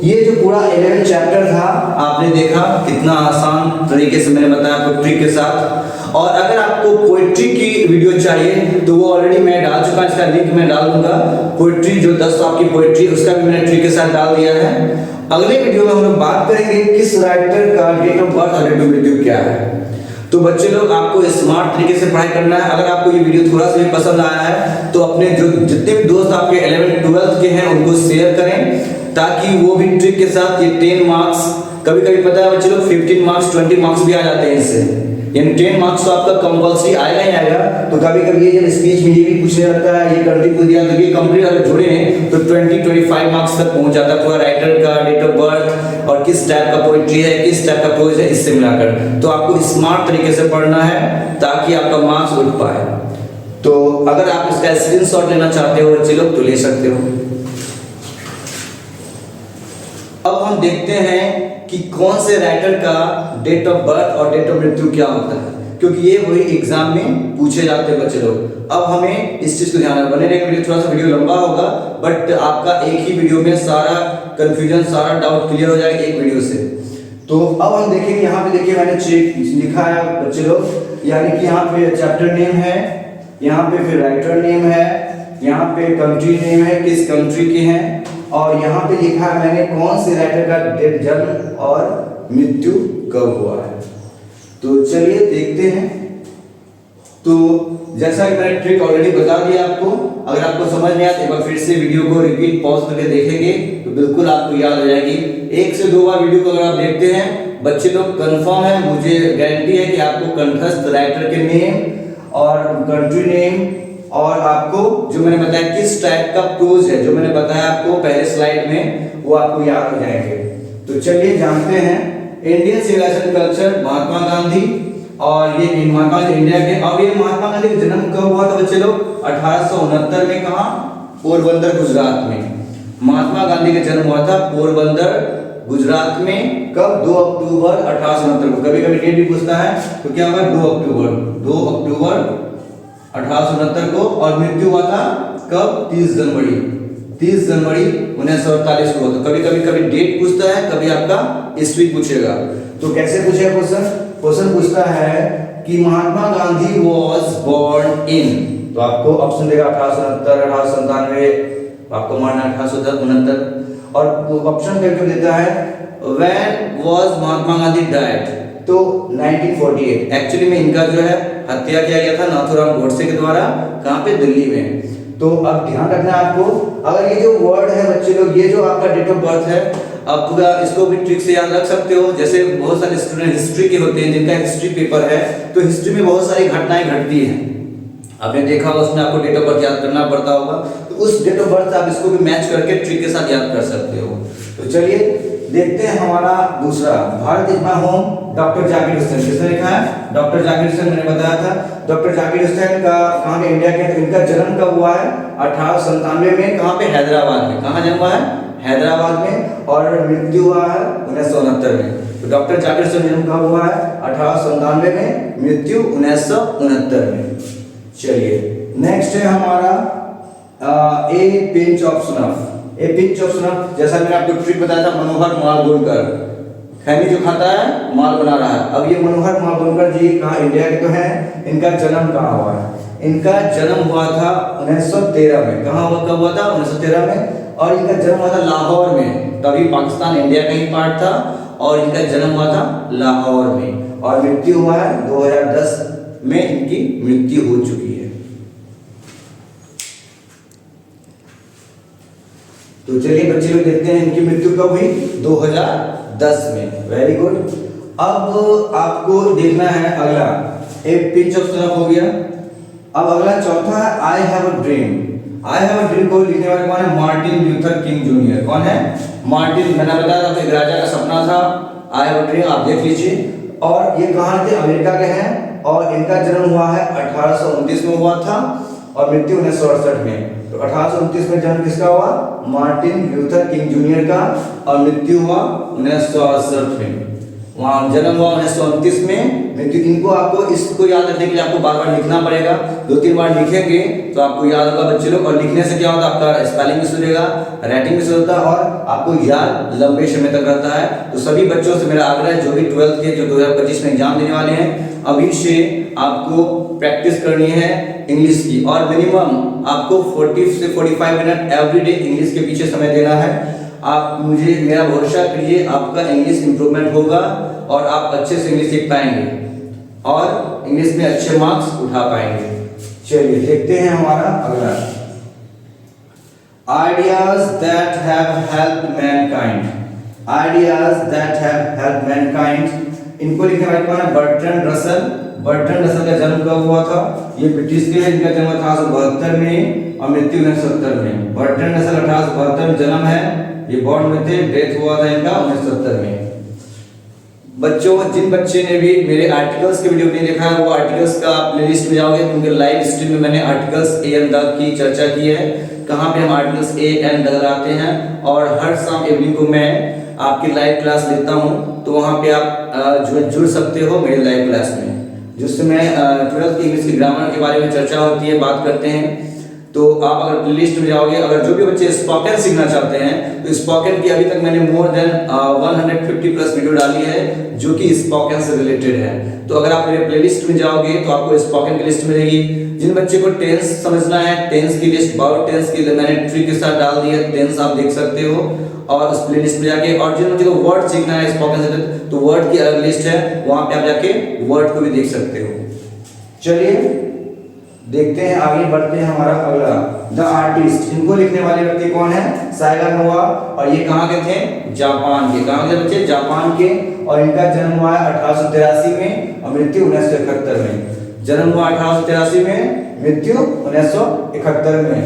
ये जो पूरा 11 चैप्टर था आपने देखा कितना आसान तरीके से मैंने बताया आपको ट्रिक के साथ। और अगर आपको पोएट्री की वीडियो चाहिए तो वो ऑलरेडी मैं डाल चुका, इसका लिंक मैं डाल दूंगा। पोएट्री जो 10 आपकी पोएट्री उसका भी मैंने ट्रिक के साथ डाल दिया है। अगले वीडियो में हम लोग बात करेंगे किस राइटर का डेट ऑफ बर्थ और डेट ऑफ मृत्यु क्या है। तो बच्चे लोग आपको स्मार्ट तरीके से पढ़ाई करना है। अगर आपको ये वीडियो थोड़ा सा भी पसंद आया है तो अपने जो जितने भी दोस्त आपके 11 12 के हैं उनको शेयर करें, ताकि वो भी ट्रिक के साथ ये 10 मार्क्स, कभी कभी पता है बच्चे लोग 15 मार्क्स 20 मार्क्स भी आ जाते हैं इससे, यानी 10 मार्क्स तो आपका कंपल्सरी आएगा ही आएगा। तो कभी कभी ये जब स्पीच में ये भी पूछने लगता है, ये कंट्री को दिया तो ये कंट्री अगर जोड़े हैं तो 20-25 मार्क्स तक पहुंच जाता है पूरा राइटर का डेट ऑफ बर्थ और किस टाइप का पोएट्री है, किस टाइप का प्रोज है, इससे मिलाकर। तो आपको स्मार्ट तरीके से पढ़ना है ताकि आपका मार्क्स उठ पाए। तो अगर आप इसका स्क्रीनशॉट लेना चाहते हो बच्चे लोग तो ले सकते हो। अब हम देखते हैं कि कौन से राइटर का डेट ऑफ बर्थ और डेट ऑफ मृत्यु क्या होता है, क्योंकि ये वही एग्जाम में पूछे जाते हैं बच्चे लोग। अब हमें इस चीज को ध्यान रखना, बने रहेगा वीडियो, थोड़ा सा वीडियो लंबा होगा बट आपका एक ही वीडियो में सारा कंफ्यूजन, सारा डाउट क्लियर हो जाएगा एक वीडियो से। तो अब हम देखेंगे, यहाँ पे देखिए मैंने लिखा है बच्चे लोग, यानी कि यहाँ पे चैप्टर नेम है, यहाँ पे फिर राइटर नेम है, यहाँ पे कंट्री नेम है, किस कंट्री के हैं, और यहाँ पे लिखा है मैंने कौन से राइटर का डेट, जन्म और मृत्यु कब हुआ है। तो चलिए देखते हैं। तो जैसा कि मैंने ट्रिक ऑलरेडी बता दिया आपको, अगर आपको समझ नहीं आया तो एक बार फिर से वीडियो को रिपीट पॉज करके देखेंगे तो बिल्कुल आपको याद हो जाएगी। 1 से 2 बार वीडियो को अगर आप देखते हैं बच्चे लोग, कंफर्म है, मुझे गारंटी है कि आपको कंठस्थ राइटर के नेम और कंट्री नेम और आपको जो मैंने बताया किस टाइप का प्रोज है, जो मैंने बताया आपको पहले स्लाइड में, वो आपको याद हो जाएंगे। तो चलिए जानते हैं Indian civilisation culture, Mahatma Gandhi, और ये महात्मा गांधी इंडिया के। अब ये महात्मा गांधी का जन्म कब हुआ था बच्चे लोग, 1869 में, कहाँ, पोरबंदर गुजरात में। महात्मा गांधी का जन्म हुआ था पोरबंदर गुजरात में, कब, 2 अक्टूबर 1869 को। कभी कभी डेट भी पूछता है तो क्या होगा, 2 अक्टूबर 1869 को। और मृत्यु हुआ था कब, 30 जनवरी 1948 को। तो कभी डेट पूछता है, कभी आपका ईस्वी पूछेगा। तो कैसे पूछेगा क्वेश्चन पूछता है कि Mahatma Gandhi was born in, तो आपको ऑप्शन देगा 1869, 1897, आपको मानना 1869। और ऑप्शन करके देता है when was Mahatma Gandhi died, तो 1948। एक्चुअली में इनका जो है हत्या किया गया था नाथूराम गोडसे के द्वारा, कहाँ पे, दिल्ली में। तो अब ध्यान रखना आपको, अगर ये जो वर्ड है बच्चे लोग, ये जो आपका डेट ऑफ बर्थ है, आप पूरा इसको भी ट्रिक से याद रख सकते हो। जैसे बहुत सारे स्टूडेंट हिस्ट्री के होते हैं जिनका हिस्ट्री पेपर है, तो हिस्ट्री में बहुत सारी घटनाएं घटती हैं, आपने देखा होगा, उसमें आपको डेट ऑफ बर्थ याद करना पड़ता होगा। तो उस डेट ऑफ बर्थ आप इसको भी मैच करके ट्रिक के साथ याद कर सकते हो। तो चलिए देखते हैं हमारा दूसरा, Bharat is my home, doctor Zakir Hussain. किसने लिखा है? डॉक्टर जाकिर हुसैन। मैंने बताया था डॉक्टर जाकिर हुसैन का कहाँ के, इंडिया के। इनका जन्म कब हुआ है? 1897 में। कहाँ पे? हैदराबाद में। कहाँ जन्म हुआ है? हैदराबाद में। और मृत्यु हुआ है 1969 में। तो डॉक्टर जाकिर हुसैन जन्म कब हुआ है? 1897 में, मृत्यु 1969 में। चलिए नेक्स्ट है हमारा a pinch of snuff. A pinch of snuff, जैसा मैंने आपको ट्रिक बताया था, मनोहर मालगुणकर खैनी जो खाता है माल बना रहा है। अब ये मनोहर मालगुणकर जी कहाँ, इंडिया के तो हैं, इनका जन्म कहाँ हुआ है? इनका जन्म हुआ था 1913 में। कहाँ हुआ, कब हुआ था? 1913 में। और इनका जन्म हुआ था लाहौर में, तभी पाकिस्तान इंडिया का ही पार्ट था। और इनका जन्म हुआ था लाहौर में। और मृत्यु हुआ है 2010 में, इनकी मृत्यु हो चुकी है। तो चलिए बच्चे लोग देखते हैं इनकी मृत्यु कब हुई? 2010 में। Very good. अब आपको देखना है अगला, एक पिंच ऑफ सनफ हो गया। अब अगला चौथा है आई have a dream. I have a dream को लिखने वाले कौन है? Martin Luther king junior. कौन है? मार्टिन। मैंने बताया था एक राजा का सपना था, आई हैव अ ड्रीम, आप देख लीजिए। और ये कहाँ थे? अमेरिका के हैं। और इनका जन्म हुआ है 1829 में हुआ था और मृत्यु 1968 में। तो 1829 में जन्म किसका हुआ? मार्टिन ल्यूथर किंग जूनियर का। और मृत्यु हुआ 1968 में। वहाँ जन्म हुआ 1929 में, मृत्यु। इनको आपको इसको याद रखने के लिए आपको बार बार लिखना पड़ेगा। 2-3 बार लिखेंगे तो आपको याद होगा बच्चे लोग। और लिखने से क्या होता है? आपका स्पेलिंग भी सुधरेगा, राइटिंग भी सुधरता है और आपको याद लंबे समय तक रहता है। तो सभी बच्चों से मेरा आग्रह है, जो भी 12th के जो 2025 में एग्जाम देने वाले हैं, अभी से आपको प्रैक्टिस करनी है इंग्लिश की। और मिनिमम आपको 40 से 45 मिनट एवरीडे इंग्लिश के पीछे समय देना है। आप मुझे मेरा भरोसा करिए, आपका इंग्लिश इंप्रूवमेंट होगा और आप अच्छे से इंग्लिश सीख पाएंगे और इंग्लिश में अच्छे मार्क्स उठा पाएंगे। चलिए देखते हैं हमारा अगला, ideas that have helped Mankind. Ideas that have helped Mankind, इनको लिखने वाले कौन है? Bertrand Russell. बर्ट्रैंड रसल का जन्म कब हुआ था? ये ब्रिटिश के हैं। इनका जन्म 1872 में और मृत्यु 1970 में। बर्ट्रैंड रसल 1872 में जन्म है, ये बॉर्न में थे, डेथ हुआ था इनका 1970 में। बच्चों, जिन बच्चे ने भी मेरे आर्टिकल्स के वीडियो नहीं देखा है, वो आर्टिकल्स का प्लेलिस्ट में जाओगे, क्योंकि लाइव स्ट्रीम में मैंने articles A and the key चर्चा की है, कहाँ पे हम आर्टिकल्स ए एंड द लगाते हैं। और हर शाम इवनिंग को मैं आपकी लाइव क्लास लेता हूँ, तो वहाँ पे आप जुड़ सकते हो मेरे लाइव क्लास में, जिसमें 12th की इंग्लिश की ग्रामर के बारे में चर्चा होती है, बात करते हैं। तो आप अगर प्लेलिस्ट में जाओगे, अगर जो भी बच्चे स्पोकन सीखना चाहते हैं, तो स्पोकन की अभी तक मैंने मोर देन 150 प्लस वीडियो डाली है जो कि स्पोकन से रिलेटेड है। तो अगर आप मेरे प्लेलिस्ट में जाओगे तो आपको स्पोकन की लिस्ट मिलेगी। जिन बच्चे को टेंस समझना है, टेंस की लिस्ट, बाउल टेंस की मैंने ट्रिक के साथ डाल दी है, टेंस आप देख सकते हो और उस प्लेलिस्ट में जाके। और जिन बच्चे को वर्ड सीखना है स्पोकन से, तो वर्ड की अलग लिस्ट है, वहां पे आप जाके वर्ड को भी देख सकते हो। चलिए देखते हैं, आगे बढ़ते हैं। हमारा अगला, द आर्टिस्ट, इनको लिखने वाले व्यक्ति कौन है? साइगा नोवा। और ये कहाँ के थे? जापान के। कहाँ के बच्चे? जापान के। और इनका जन्म हुआ है 1883 में और मृत्यु 1971 में। जन्म हुआ 1883 में, मृत्यु 1971 में।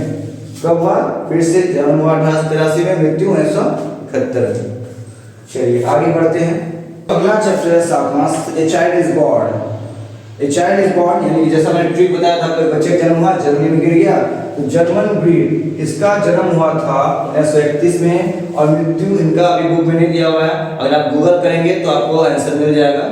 कब हुआ? फिर से जन्म हुआ 1883 में, मृत्यु 1971 में। चलिए आगे बढ़ते हैं। अगला चैप्टर है 7वां, a child is born. A child is born यानी कि जैसा मैंने ट्रिक बताया था, कोई बच्चे का जन्म हुआ, जर्मनी में गिर गया, तो जर्मन ब्रीड, इसका जन्म हुआ था 1931 में और मृत्यु इनका अभी बुक में नहीं दिया हुआ है। अगर आप गूगल करेंगे तो आपको आंसर मिल जाएगा।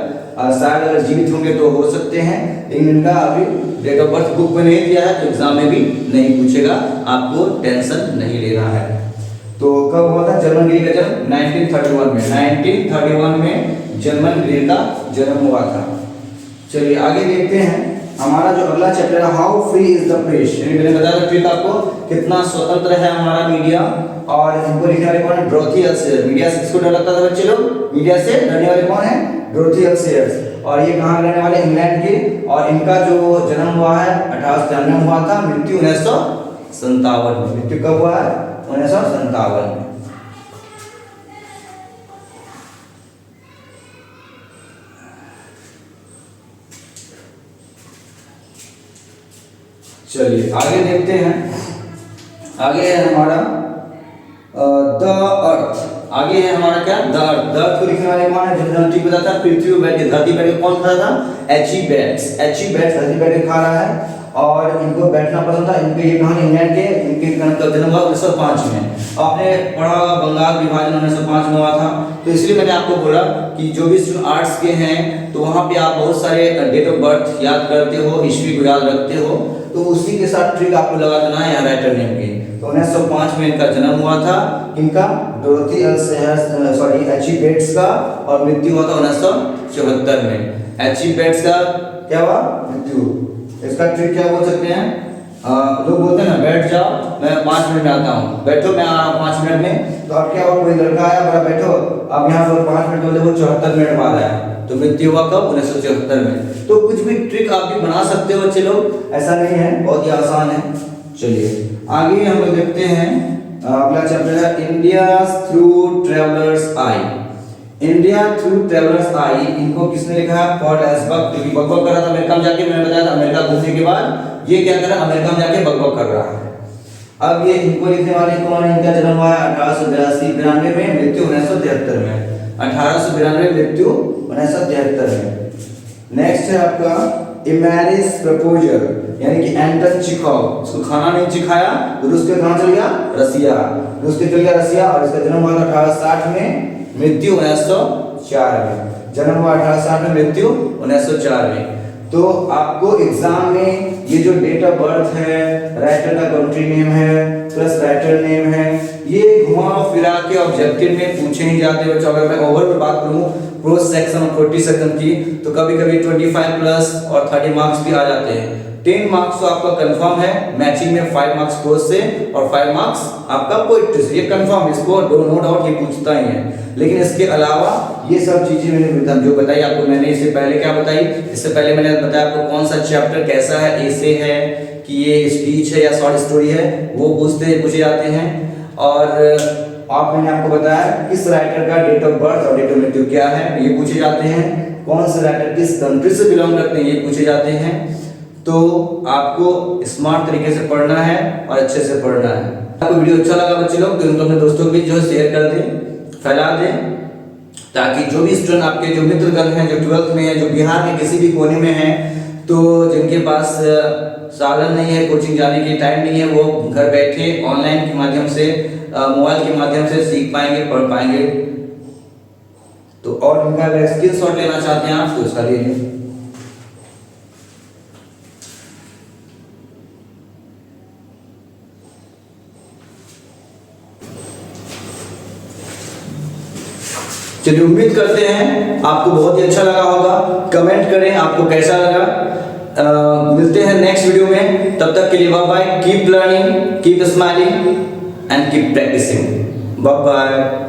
शायद अगर जीवित होंगे तो हो सकते हैं, लेकिन इनका अभी डेट ऑफ बर्थ बुक में नहीं दिया है, तो एग्जाम में भी नहीं पूछेगा, आपको टेंशन नहीं लेना है। तो कब हुआ था जर्मन ग्रीड का जन्म? 1931 में। 1931 में जर्मन ग्रीड का जन्म हुआ था। चलिए आगे देखते हैं। हमारा जो अगला चैप्टर है, how free is the press. मैंने बताया था ट्रिक आपको, कितना स्वतंत्र है हमारा मीडिया। और इनको लिखने वाले कौन है? डोरोथी अल्सेयर। मीडिया से किसको डर लगता था बच्चे लोग? मीडिया से डरने वाले कौन है? डोरोथी अल्सेयर। और ये कहाँ रहने वाले? इंग्लैंड के। और इनका जो जन्म हुआ है 1893 में हुआ था, मृत्यु 1957 में। मृत्यु कब हुआ है? 1957 में। चलिए आगे देखते हैं। आगे है हमारा द अर्थ। आगे है हमारा क्या, द अर्थ। द अर्थ को लिखने वाले कौन है, जनरल ठीक बताता है, पृथ्वी पर बैठ के, धरती पर बैठ के कौन खा रहा था, एची बैट्स। एची बैट्स धरती पर बैठ के खा रहा है और इनको बैठना पसंद था। इनके ये कहानी इंग्लैंड के, इनके जन्म हुआ 1905 में। आपने पढ़ा होगा बंगाल विभाजन 1905 में हुआ था, तो इसलिए मैंने आपको बोला कि जो भी स्टूडेंट आर्ट्स के हैं तो वहाँ पे आप बहुत सारे डेट ऑफ बर्थ याद करते हो, ईस्वी को याद रखते हो, तो उसी के साथ ट्रिक आपको लगा देना है यहाँ राइटर नेम की। तो 1905 में इनका जन्म हुआ था, इनका डोरोथी एची बेट्स का, और मृत्यु हुआ था 1974 में। एची बेट्स का क्या हुआ, मृत्यु। इसका ट्रिक क्या बोल सकते हैं, लोग बोलते हैं ना बैठ जाओ मैं 5 मिनट में आता हूँ, बैठो मैं आ रहा हूँ 5 मिनट में। तो अब क्या हुआ, कोई लड़का आया बोला बैठो, अब यहाँ पर 5 मिनट बोले वो 74 मिनट बाद आया, तो मृत्यु हुआ कब, 1974 में। तो कुछ भी ट्रिक आप भी बना सकते हो बच्चे लोग, ऐसा नहीं है, बहुत ही आसान है। चलिए आगे हम लोग देखते हैं, अगला चैप्टर है इंडिया थ्रू ट्रेवलर्स आई। इंडिया थ्रू ट्रेवलर्स आई, इनको किसने लिखा है, पॉल एसबर्ग, जो कि बकबक कर रहा था अमेरिका में जाके। मैंने बताया था अमेरिका घूमने के बाद ये क्या कर रहा है, अमेरिका में जाके बकबक कर रहा है। अब ये इनको लिखने वाले कौन है, इनका जन्म हुआ है 1882-93 में, मृत्यु 1973 में। 1892 मृत्यु 1973 में। नेक्स्ट है आपका इमेरिस प्रपोजर, यानी कि एंटन चिखोव। उसको खाना नहीं चिखाया तो रूस के कहाँ चल गया, रसिया। रूस के चल गया रसिया, और इसका जन्म हुआ था 1860 में, मृत्यु 1904 में। जन्म हुआ 1860 में, मृत्यु 1904 में। तो आपको एग्जाम में ये जो डेट ऑफ बर्थ है, राइटर का कंट्री नेम है, प्लस राइटर नेम है, ये घुमा फिरा के ऑब्जेक्टिव में पूछे ही जाते हैं बच्चों। अगर मैं ओवरऑल बात करूं प्रोज सेक्शन और 40 सेक्शन की, तो कभी कभी 25 प्लस और 30 मार्क्स भी आ जाते हैं। 10 मार्क्स तो आपका कंफर्म है, मैचिंग में 5 मार्क्स प्रोज से और 5 मार्क्स आपका पोएट्री से, ये कंफर्म है, इसको नो डाउट ये पूछता ही है। लेकिन इसके अलावा ये सब चीजें मैंने जो बताई आपको, मैंने इससे पहले क्या बताई, इससे पहले मैंने बताया आपको कौन सा चैप्टर कैसा है, एसे है कि ये स्पीच है या शॉर्ट स्टोरी है, वो पूछे जाते हैं। और मैंने आपको बताया किस राइटर का डेट ऑफ बर्थ और डेट ऑफ मृत्यु क्या है, ये पूछे जाते हैं। कौन से राइटर किस कंट्री से बिलोंग करते हैं, ये पूछे जाते हैं। तो आपको स्मार्ट तरीके से पढ़ना है और अच्छे से पढ़ना है। आपको वीडियो अच्छा लगा बच्चे लोग तो इनको अपने दोस्तों के बीच जो शेयर कर दें, फैला दें, ताकि जो भी स्टूडेंट आपके जो मित्रगण हैं, जो 12th में है, जो बिहार के किसी भी कोने में हैं, तो जिनके पास साधन नहीं है, कोचिंग जाने की टाइम नहीं है, वो घर बैठे ऑनलाइन के माध्यम से, मोबाइल के माध्यम से सीख पाएंगे, पढ़ पाएंगे। तो और इनका अगर स्क्रीनशॉट लेना चाहते हैं आप तो इसका ले लें। चलिए उम्मीद करते हैं आपको बहुत ही अच्छा लगा होगा। कमेंट करें आपको कैसा लगा। मिलते हैं नेक्स्ट वीडियो में, तब तक के लिए bye bye. Keep learning, keep smiling and keep practising. Bye bye.